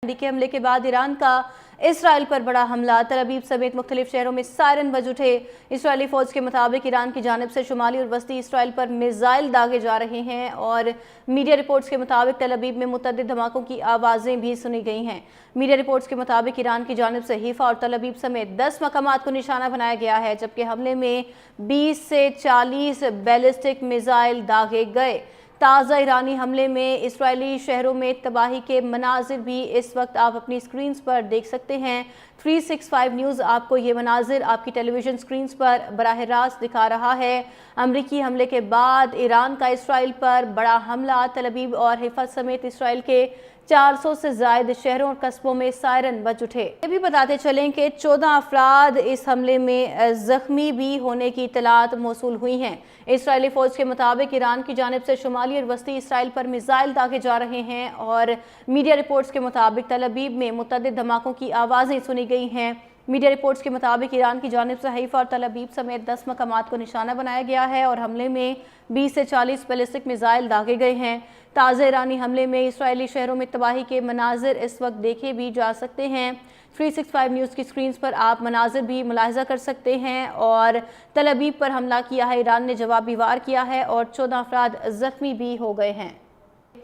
امریکی حملے کے بعد ایران کا اسرائیل پر بڑا حملہ، تل ابیب سمیت مختلف شہروں میں سائرن بج اٹھے۔ اسرائیلی فوج کے مطابق ایران کی جانب سے شمالی اور وسطی اسرائیل پر میزائل داغے جا رہے ہیں اور میڈیا رپورٹس کے مطابق تل ابیب میں متعدد دھماکوں کی آوازیں بھی سنی گئی ہیں۔ میڈیا رپورٹس کے مطابق ایران کی جانب سے حیفا اور تل ابیب سمیت 10 مقامات کو نشانہ بنایا گیا ہے، جبکہ حملے میں 20 سے 40 بیلسٹک میزائل داغے گئے۔ تازہ ایرانی حملے میں اسرائیلی شہروں میں تباہی کے مناظر بھی اس وقت آپ اپنی سکرینز پر دیکھ سکتے ہیں۔ 365 نیوز آپ کو یہ مناظر آپ کی ٹیلی ویژن سکرینز پر براہ راست دکھا رہا ہے۔ امریکی حملے کے بعد ایران کا اسرائیل پر بڑا حملہ، تل ابیب اور حیفا سمیت اسرائیل کے 400 سے زائد شہروں اور قصبوں میں سائرن بج اٹھے۔ یہ بھی بتاتے چلیں کہ 14 افراد اس حملے میں زخمی بھی ہونے کی اطلاعات موصول ہوئی ہیں۔ اسرائیلی فوج کے مطابق ایران کی جانب سے شمالی اور وسطی اسرائیل پر میزائل داغے جا رہے ہیں اور میڈیا رپورٹس کے مطابق تل ابیب میں متعدد دھماکوں کی آوازیں سنی گئی ہیں۔ میڈیا رپورٹس کے مطابق ایران کی جانب سے حیفا اور تل ابیب سمیت 10 مقامات کو نشانہ بنایا گیا ہے اور حملے میں 20 سے 40 بیلسٹک میزائل داغے گئے ہیں۔ تازہ ایرانی حملے میں اسرائیلی شہروں میں تباہی کے مناظر اس وقت دیکھے بھی جا سکتے ہیں۔ 365 نیوز کی سکرینز پر آپ مناظر بھی ملاحظہ کر سکتے ہیں اور تل ابیب پر حملہ کیا ہے، ایران نے جوابی وار کیا ہے اور 14 افراد زخمی بھی ہو گئے ہیں۔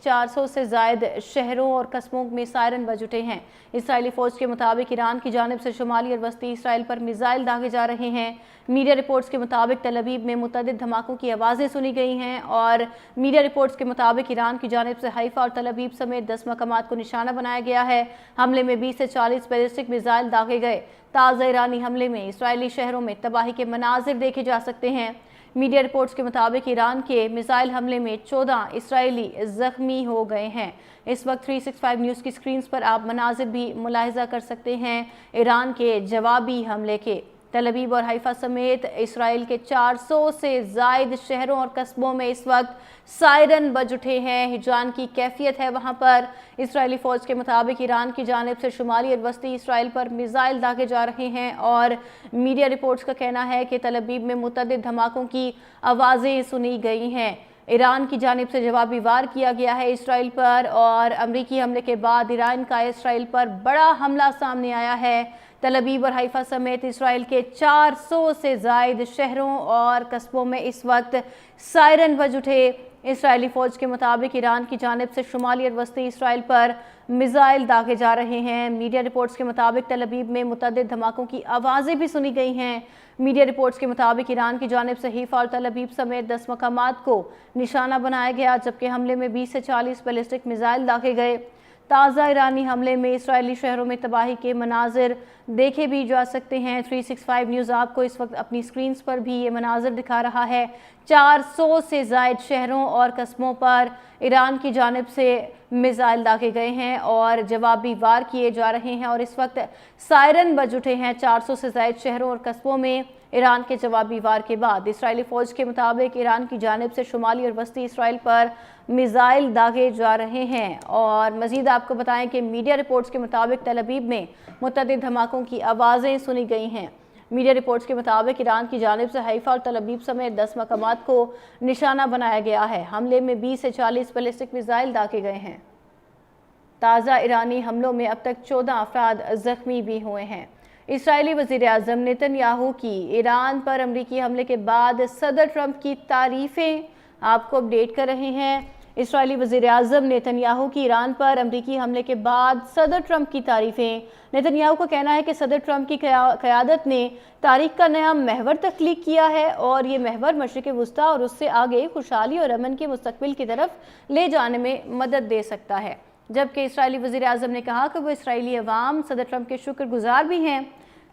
400 سے زائد شہروں اور قصبوں میں سائرن بج اٹھے ہیں۔ اسرائیلی فوج کے مطابق ایران کی جانب سے شمالی اور وسطی اسرائیل پر میزائل داغے جا رہے ہیں۔ میڈیا رپورٹس کے مطابق تل ابیب میں متعدد دھماکوں کی آوازیں سنی گئی ہیں اور میڈیا رپورٹس کے مطابق ایران کی جانب سے حیفا اور تل ابیب سمیت 10 مقامات کو نشانہ بنایا گیا ہے۔ حملے میں 20 سے 40 بیلسٹک میزائل داغے گئے۔ تازہ ایرانی حملے میں اسرائیلی شہروں میں تباہی کے مناظر دیکھے جا سکتے ہیں۔ میڈیا رپورٹس کے مطابق ایران کے میزائل حملے میں 14 اسرائیلی زخمی ہو گئے ہیں۔ اس وقت 365 نیوز کی سکرینز پر آپ مناظر بھی ملاحظہ کر سکتے ہیں ایران کے جوابی حملے کے۔ تل ابیب اور حیفا سمیت اسرائیل کے 400 سے زائد شہروں اور قصبوں میں اس وقت سائرن بج اٹھے ہیں۔ ہجان کی کیفیت ہے وہاں پر۔ اسرائیلی فوج کے مطابق ایران کی جانب سے شمالی اور وسطی اسرائیل پر میزائل داغے جا رہے ہیں اور میڈیا رپورٹس کا کہنا ہے کہ تل ابیب میں متعدد دھماکوں کی آوازیں سنی گئی ہیں۔ ایران کی جانب سے جوابی وار کیا گیا ہے اسرائیل پر اور امریکی حملے کے بعد ایران کا اسرائیل پر بڑا حملہ سامنے آیا ہے۔ تل ابیب اور حیفا سمیت اسرائیل کے 400 سے زائد شہروں اور قصبوں میں اس وقت سائرن بج اٹھے۔ اسرائیلی فوج کے مطابق ایران کی جانب سے شمالی اور وسطی اسرائیل پر میزائل داغے جا رہے ہیں۔ میڈیا رپورٹس کے مطابق تل ابیب میں متعدد دھماکوں کی آوازیں بھی سنی گئی ہیں۔ میڈیا رپورٹس کے مطابق ایران کی جانب سے حیفا اور تل ابیب سمیت 10 مقامات کو نشانہ بنایا گیا، جبکہ حملے میں 20 سے 40 بیلسٹک میزائل داغے گئے۔ تازہ ایرانی حملے میں اسرائیلی شہروں میں تباہی کے مناظر دیکھے بھی جا سکتے ہیں۔ 365 نیوز آپ کو اس وقت اپنی سکرینز پر بھی یہ مناظر دکھا رہا ہے۔ 400 سے زائد شہروں اور قصبوں پر ایران کی جانب سے میزائل داغے گئے ہیں اور جوابی وار کیے جا رہے ہیں اور اس وقت سائرن بج اٹھے ہیں 400 سے زائد شہروں اور قصبوں میں ایران کے جوابی وار کے بعد۔ اسرائیلی فوج کے مطابق ایران کی جانب سے شمالی اور وسطی اسرائیل پر میزائل داغے جا رہے ہیں اور مزید آپ کو بتائیں کہ میڈیا رپورٹس کے مطابق تل ابیب میں متعدد دھماکوں کی آوازیں سنی گئی ہیں۔ میڈیا رپورٹس کے مطابق ایران کی جانب سے حیفا اور تل ابیب سمیت 10 مقامات کو نشانہ بنایا گیا ہے۔ حملے میں 20 سے 40 بیلسٹک میزائل داغے گئے ہیں۔ تازہ ایرانی حملوں میں اب تک 14 افراد زخمی بھی ہوئے ہیں۔ اسرائیلی وزیر اعظم نیتن یاہو کی ایران پر امریکی حملے کے بعد صدر ٹرمپ کی تعریفیں آپ کو اپڈیٹ کر رہے ہیں۔ اسرائیلی وزیر اعظم نیتن یاہو کی ایران پر امریکی حملے کے بعد صدر ٹرمپ کی تعریفیں۔ نیتن یاہو کا کہنا ہے کہ صدر ٹرمپ کی قیادت نے تاریخ کا نیا محور تخلیق کیا ہے اور یہ محور مشرق وسطی اور اس سے آگے خوشحالی اور امن کے مستقبل کی طرف لے جانے میں مدد دے سکتا ہے، جبکہ اسرائیلی وزیر اعظم نے کہا کہ وہ اسرائیلی عوام صدر ٹرمپ کے شکر گزار بھی ہیں۔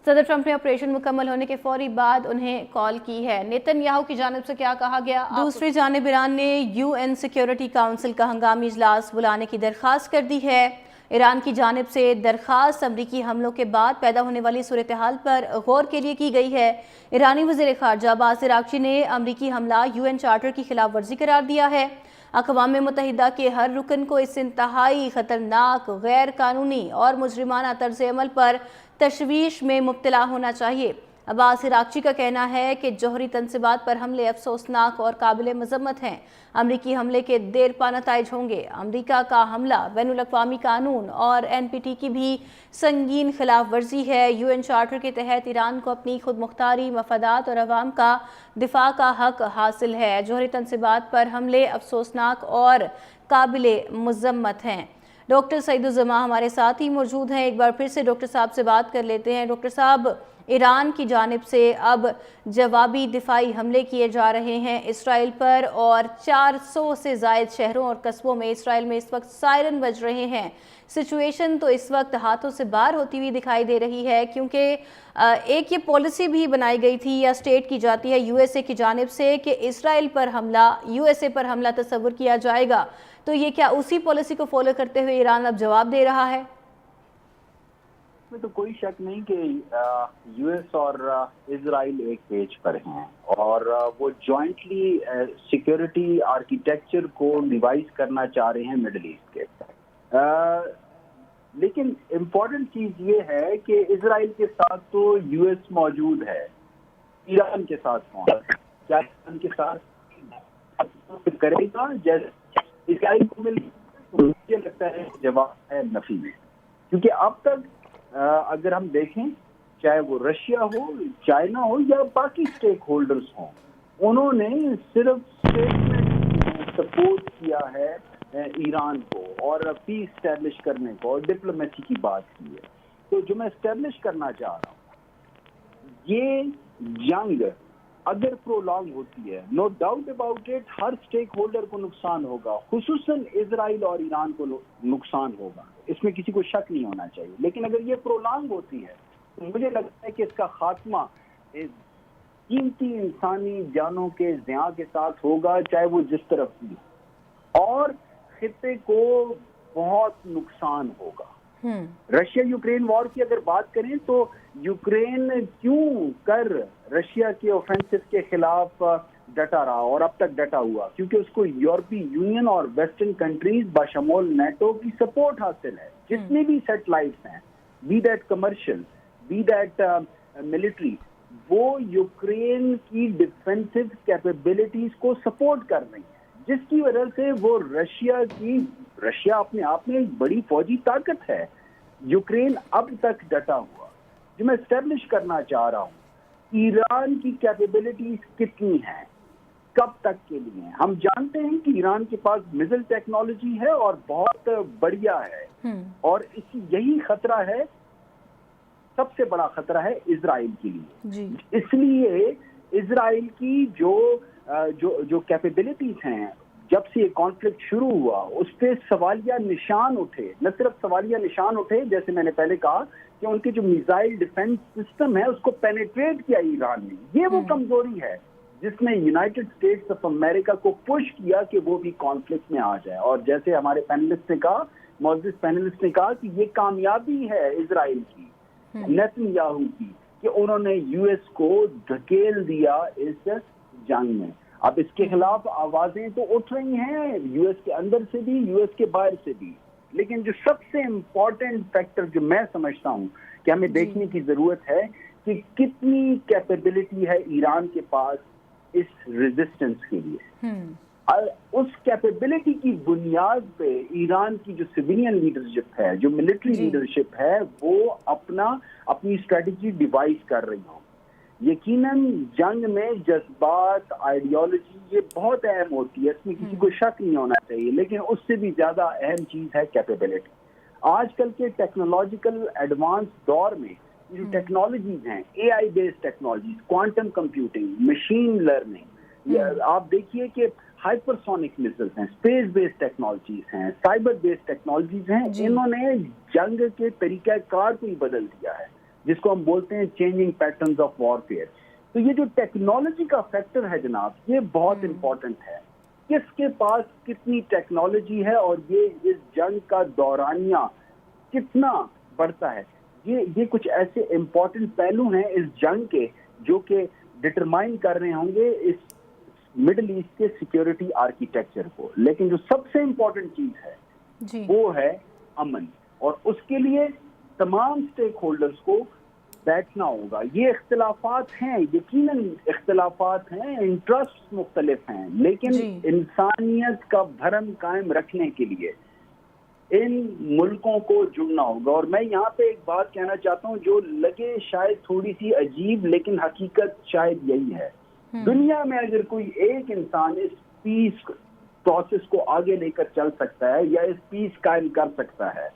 صدر ٹرمپ نے آپریشن مکمل ہونے کے فوری بعد انہیں کال کی ہے۔ نیتن یاہو کی جانب سے کیا کہا گیا؟ دوسری جانب ایران نے UN سیکیورٹی کونسل کا ہنگامی اجلاس بلانے کی درخواست کر دی ہے۔ ایران کی جانب سے درخواست امریکی حملوں کے بعد پیدا ہونے والی صورتحال پر غور کے لیے کی گئی ہے۔ ایرانی وزیر خارجہ عباس عراقچی نے امریکی حملہ UN چارٹر کی خلاف ورزی قرار دیا ہے۔ اقوام متحدہ کے ہر رکن کو اس انتہائی خطرناک، غیر قانونی اور مجرمانہ طرز عمل پر تشویش میں مبتلا ہونا چاہیے۔ عباس عراقچی کا کہنا ہے کہ جوہری تنصیبات پر حملے افسوسناک اور قابل مذمت ہیں۔ امریکی حملے کے دیر پا نتائج ہوں گے۔ امریکہ کا حملہ بین الاقوامی قانون اور NPT کی بھی سنگین خلاف ورزی ہے۔ UN چارٹر کے تحت ایران کو اپنی خود مختاری، مفادات اور عوام کا دفاع کا حق حاصل ہے۔ جوہری تنصیبات پر حملے افسوسناک اور قابل مذمت ہیں۔ ڈاکٹر سعید الزماں ہمارے ساتھ ہی موجود ہیں، ایک بار پھر سے ڈاکٹر صاحب سے بات کر لیتے ہیں۔ ڈاکٹر صاحب، ایران کی جانب سے اب جوابی دفاعی حملے کیے جا رہے ہیں اسرائیل پر، اور 400 سے زائد شہروں اور قصبوں میں اسرائیل میں اس وقت سائرن بج رہے ہیں۔ سچویشن تو اس وقت ہاتھوں سے باہر ہوتی ہوئی دکھائی دے رہی ہے، کیونکہ ایک یہ پالیسی بھی بنائی گئی تھی یا سٹیٹ کی جاتی ہے USA کی جانب سے کہ اسرائیل پر حملہ، USA پر حملہ تصور کیا جائے گا، تو یہ کیا اسی پالیسی کو فالو کرتے ہوئے ایران اب جواب دے رہا ہے؟ میں تو کوئی شک نہیں کہ US اور اسرائیل ایک پیج پر ہیں اور وہ جوائنٹلی سیکیورٹی آرکیٹیکچر کو ریوائز کرنا چاہ رہے ہیں مڈل ایسٹ کے۔ لیکن امپورٹنٹ چیز یہ ہے کہ اسرائیل کے ساتھ تو US موجود ہے، ایران کے ساتھ کون؟ کیا ایران کے ساتھ کرے گا جیسے اسرائیل کو مجھے لگتا ہے جواب ہے نفی میں، کیونکہ اب تک اگر ہم دیکھیں چاہے وہ رشیا ہو، چائنا ہو یا باقی اسٹیک ہولڈرز ہوں، انہوں نے صرف اسٹیٹمنٹ سپورٹ کیا ہے ایران کو اور پیس اسٹیبلش کرنے کو اور ڈپلومیسی کی بات کی ہے۔ تو جو میں اسٹیبلش کرنا چاہ رہا ہوں، یہ جنگ اگر پرولانگ ہوتی ہے، no doubt about it, Hare stake holder کو نقصان ہوگا، خصوصاً اسرائیل اور ایران کو نقصان ہوگا، اس میں کسی کو شک نہیں ہونا چاہیے۔ لیکن اگر یہ پرولانگ ہوتی ہے تو مجھے لگتا ہے کہ اس کا خاتمہ قیمتی انسانی جانوں کے ضیاع کے ساتھ ہوگا، چاہے وہ جس طرف بھی، اور خطے کو بہت نقصان ہوگا۔ رشیا یوکرین وار کی اگر بات کریں تو یوکرین کیوں کر رشیا کے اوفینسو کے خلاف ڈٹا رہا اور اب تک ڈٹا ہوا؟ کیونکہ اس کو یورپی یونین اور ویسٹرن کنٹریز بشمول نیٹو کی سپورٹ حاصل ہے۔ جتنی بھی سیٹلائٹس ہیں، be it commercial, be it military, وہ یوکرین کی ڈیفینسو کیپیبلٹیز کو سپورٹ کر رہی ہیں، جس کی وجہ سے وہ رشیا اپنے آپ میں ایک بڑی فوجی طاقت ہے۔ یوکرین اب تک ڈٹا ہوا۔ جو میں اسٹیبلش کرنا چاہ رہا ہوں، ایران کی کیپیبلٹیز کتنی ہیں، کب تک کے لیے ہیں؟ ہم جانتے ہیں کہ ایران کے پاس میزائل ٹیکنالوجی ہے اور بہت بڑھیا ہے، اور یہی خطرہ ہے، سب سے بڑا خطرہ ہے اسرائیل کے لیے۔ اس لیے اسرائیل کی جو کیپیبلٹیز ہیں، جب سے یہ کانفلکٹ شروع ہوا اس پہ سوالیہ نشان اٹھے۔ نہ صرف سوالیہ نشان اٹھے، جیسے میں نے پہلے کہا کہ ان کے جو میزائل ڈیفنس سسٹم ہے اس کو پینیٹریٹ کیا ایران نے۔ یہ وہ کمزوری ہے جس نے یونائٹڈ اسٹیٹس آف امریکہ کو پش کیا کہ وہ بھی کانفلکٹ میں آ جائے۔ اور جیسے ہمارے پینلسٹ نے کہا، معزز پینلسٹ نے کہا کہ یہ کامیابی ہے اسرائیل کی، نیتن یاہو کی، کہ انہوں نے US کو دھکیل دیا اس جنگ میں۔ اب اس کے خلاف آوازیں تو اٹھ رہی ہیں US کے اندر سے بھی، US کے باہر سے بھی، لیکن جو سب سے امپورٹنٹ فیکٹر جو میں سمجھتا ہوں کہ ہمیں دیکھنے کی ضرورت ہے کہ کتنی کیپیبلٹی ہے ایران کے پاس اس ریزسٹنس کے لیے۔ اس کیپیبلٹی کی بنیاد پہ ایران کی جو سویلین لیڈرشپ ہے، جو ملٹری لیڈرشپ ہے، وہ اپنی اسٹریٹجی ڈیوائز کر رہی ہوں۔ یقیناً جنگ میں جذبات، آئیڈیالوجی یہ بہت اہم ہوتی ہے، اس میں کسی کو شک نہیں ہونا چاہیے، لیکن اس سے بھی زیادہ اہم چیز ہے کیپیبلٹی۔ آج کل کے ٹیکنالوجیکل ایڈوانس دور میں جو ٹیکنالوجیز ہیں، AI based technologies, quantum computing, machine learning, آپ دیکھیے کہ ہائپرسونک میزائلز ہیں، اسپیس بیسڈ ٹیکنالوجیز ہیں، سائبر بیسڈ ٹیکنالوجیز ہیں، انہوں نے جنگ کے طریقہ کار کو ہی بدل دیا ہے، جس کو ہم بولتے ہیں چینجنگ پیٹرنز آف وارفیئر۔ تو یہ جو ٹیکنالوجی کا فیکٹر ہے جناب، یہ بہت امپورٹنٹ ہے، کس کے پاس کتنی ٹیکنالوجی ہے اور یہ اس جنگ کا دورانیہ کتنا بڑھتا ہے۔ یہ کچھ ایسے امپورٹنٹ پہلو ہیں اس جنگ کے جو کہ ڈٹرمائن کر رہے ہوں گے اس مڈل ایسٹ کے سیکیورٹی آرکیٹیکچر کو۔ لیکن جو سب سے امپورٹنٹ چیز ہے وہ ہے امن، اور اس کے لیے تمام اسٹیک ہولڈرز کو بیٹھنا ہوگا. یہ اختلافات ہیں, یقیناً اختلافات ہیں, انٹرسٹ مختلف ہیں, لیکن انسانیت کا بھرم قائم رکھنے کے لیے ان ملکوں کو جڑنا ہوگا. اور میں یہاں پہ ایک بات کہنا چاہتا ہوں جو لگے شاید تھوڑی سی عجیب, لیکن حقیقت شاید یہی ہے. دنیا میں اگر کوئی ایک انسان اس پیس پروسیس کو آگے لے کر چل سکتا ہے یا اس پیس قائم کر سکتا ہے